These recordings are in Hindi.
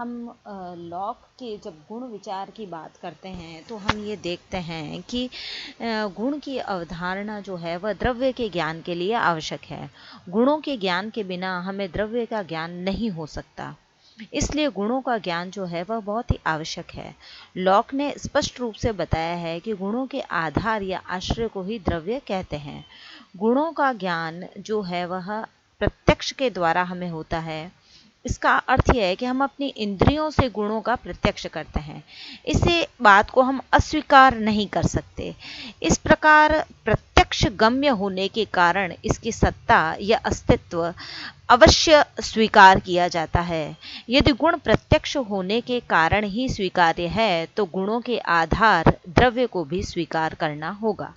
हम लॉक के जब गुण विचार की बात करते हैं तो हम ये देखते हैं कि गुण की अवधारणा जो है वह द्रव्य के ज्ञान के लिए आवश्यक है। गुणों के ज्ञान के बिना हमें द्रव्य का ज्ञान नहीं हो सकता, इसलिए गुणों का ज्ञान जो है वह बहुत ही आवश्यक है। लॉक ने स्पष्ट रूप से बताया है कि गुणों के आधार या आश्रय को ही द्रव्य कहते हैं। गुणों का ज्ञान जो है वह प्रत्यक्ष के द्वारा हमें होता है। इसका अर्थ यह है कि हम अपनी इंद्रियों से गुणों का प्रत्यक्ष करते हैं, इसे बात को हम अस्वीकार नहीं कर सकते। इस प्रकार प्रत्यक्ष गम्य होने के कारण इसकी सत्ता या अस्तित्व अवश्य स्वीकार किया जाता है। यदि गुण प्रत्यक्ष होने के कारण ही स्वीकार्य है तो गुणों के आधार द्रव्य को भी स्वीकार करना होगा।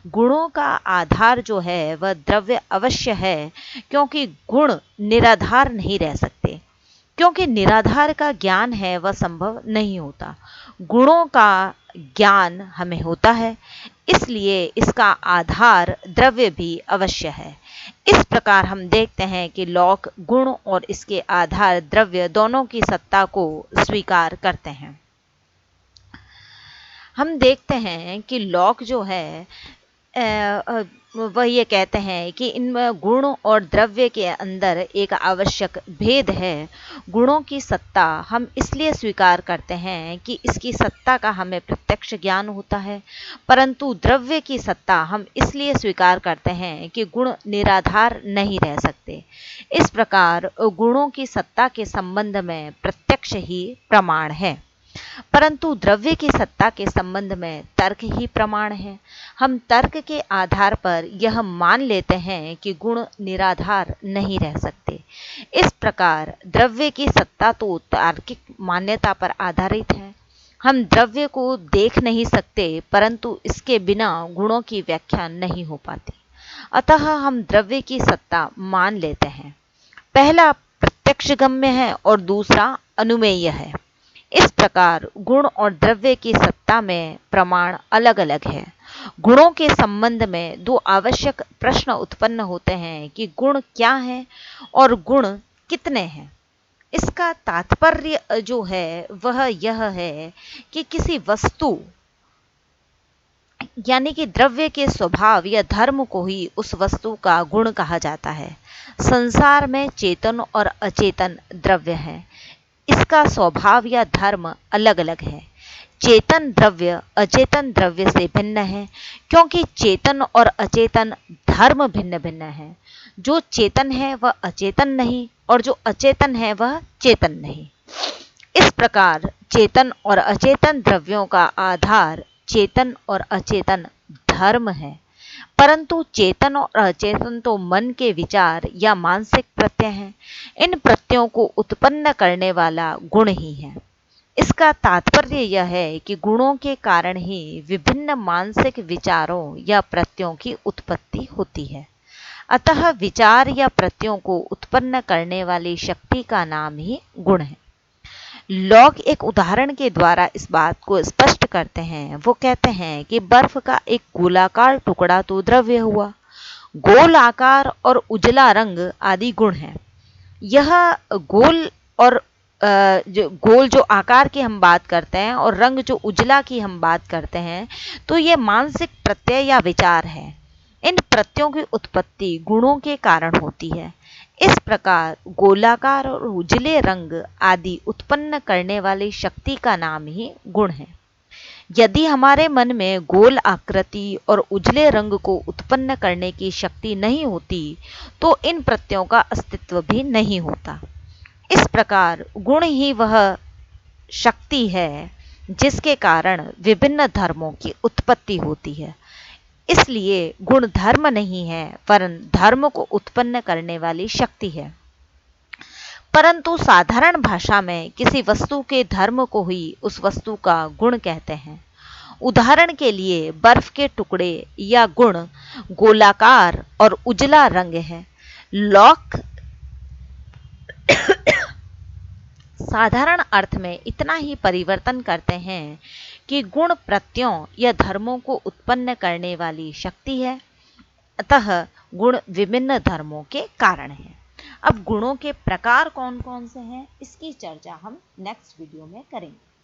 गुणों का आधार जो है वह द्रव्य अवश्य है, क्योंकि गुण निराधार नहीं रह सकते। क्योंकि निराधार का ज्ञान है वह संभव नहीं होता। गुणों का ज्ञान हमें होता है, इसलिए इसका आधार द्रव्य भी अवश्य है। इस प्रकार हम देखते हैं कि लौक गुण और इसके आधार द्रव्य दोनों की सत्ता को स्वीकार करते हैं। हम देखते हैं कि लॉक जो है वह ये कहते हैं कि इनमें गुण और द्रव्य के अंदर एक आवश्यक भेद है। गुणों की सत्ता हम इसलिए स्वीकार करते हैं कि इसकी सत्ता का हमें प्रत्यक्ष ज्ञान होता है, परंतु द्रव्य की सत्ता हम इसलिए स्वीकार करते हैं कि गुण निराधार नहीं रह सकते। इस प्रकार गुणों की सत्ता के संबंध में प्रत्यक्ष ही प्रमाण है, परंतु द्रव्य की सत्ता के संबंध में तर्क ही प्रमाण है। हम तर्क के आधार पर यह मान लेते हैं कि गुण निराधार नहीं रह सकते। इस प्रकार द्रव्य की सत्ता तो तार्किक मान्यता पर आधारित है। हम द्रव्य को देख नहीं सकते, परंतु इसके बिना गुणों की व्याख्या नहीं हो पाती। अतः हम द्रव्य की सत्ता मान लेते हैं। पहला प्रत्यक्षगम्य है और दूसरा अनुमेय है। इस प्रकार गुण और द्रव्य की सत्ता में प्रमाण अलग अलग है। गुणों के संबंध में दो आवश्यक प्रश्न उत्पन्न होते हैं कि गुण क्या है और गुण कितने हैं। इसका तात्पर्य जो है वह यह है कि किसी वस्तु यानी कि द्रव्य के स्वभाव या धर्म को ही उस वस्तु का गुण कहा जाता है। संसार में चेतन और अचेतन द्रव्य है, इसका स्वभाव या धर्म अलग अलग है। चेतन द्रव्य अचेतन द्रव्य से भिन्न है, क्योंकि चेतन और अचेतन धर्म भिन्न भिन्न है। जो चेतन है वह अचेतन नहीं, और जो अचेतन है वह चेतन नहीं। इस प्रकार चेतन और अचेतन द्रव्यों का आधार चेतन और अचेतन धर्म है, परंतु चेतन और अचेतन तो मन के विचार या मानसिक प्रत्यय हैं। इन प्रत्ययों को उत्पन्न करने वाला गुण ही है। इसका तात्पर्य यह है कि गुणों के कारण ही विभिन्न मानसिक विचारों या प्रत्ययों की उत्पत्ति होती है। अतः विचार या प्रत्ययों को उत्पन्न करने वाली शक्ति का नाम ही गुण है। लॉक एक उदाहरण के द्वारा इस बात को स्पष्ट करते हैं। वो कहते हैं कि बर्फ का एक गोलाकार टुकड़ा तो द्रव्य हुआ। गोल आकार और उजला रंग आदि गुण हैं। यह गोल और गोल जो आकार की हम बात करते हैं और रंग जो उजला की हम बात करते हैं, तो ये मानसिक प्रत्यय या विचार है। इन प्रत्ययों की उत्पत्ति गुणों के कारण होती है। इस प्रकार गोलाकार और उजले रंग आदि उत्पन्न करने वाली शक्ति का नाम ही गुण है। यदि हमारे मन में गोल आकृति और उजले रंग को उत्पन्न करने की शक्ति नहीं होती, तो इन प्रत्ययों का अस्तित्व भी नहीं होता। इस प्रकार गुण ही वह शक्ति है जिसके कारण विभिन्न धर्मों की उत्पत्ति होती है। इसलिए गुण धर्म नहीं है, वरन धर्म को उत्पन्न करने वाली शक्ति है। परंतु साधारण भाषा में किसी वस्तु के धर्म को ही उस वस्तु का गुण कहते हैं। उदाहरण के लिए बर्फ के टुकड़े या गुण गोलाकार और उजला रंग है। लॉक साधारण अर्थ में इतना ही परिवर्तन करते हैं कि गुण प्रत्ययों या धर्मों को उत्पन्न करने वाली शक्ति है, अतः गुण विभिन्न धर्मों के कारण हैं। अब गुणों के प्रकार कौन कौन से हैं इसकी चर्चा हम नेक्स्ट वीडियो में करेंगे।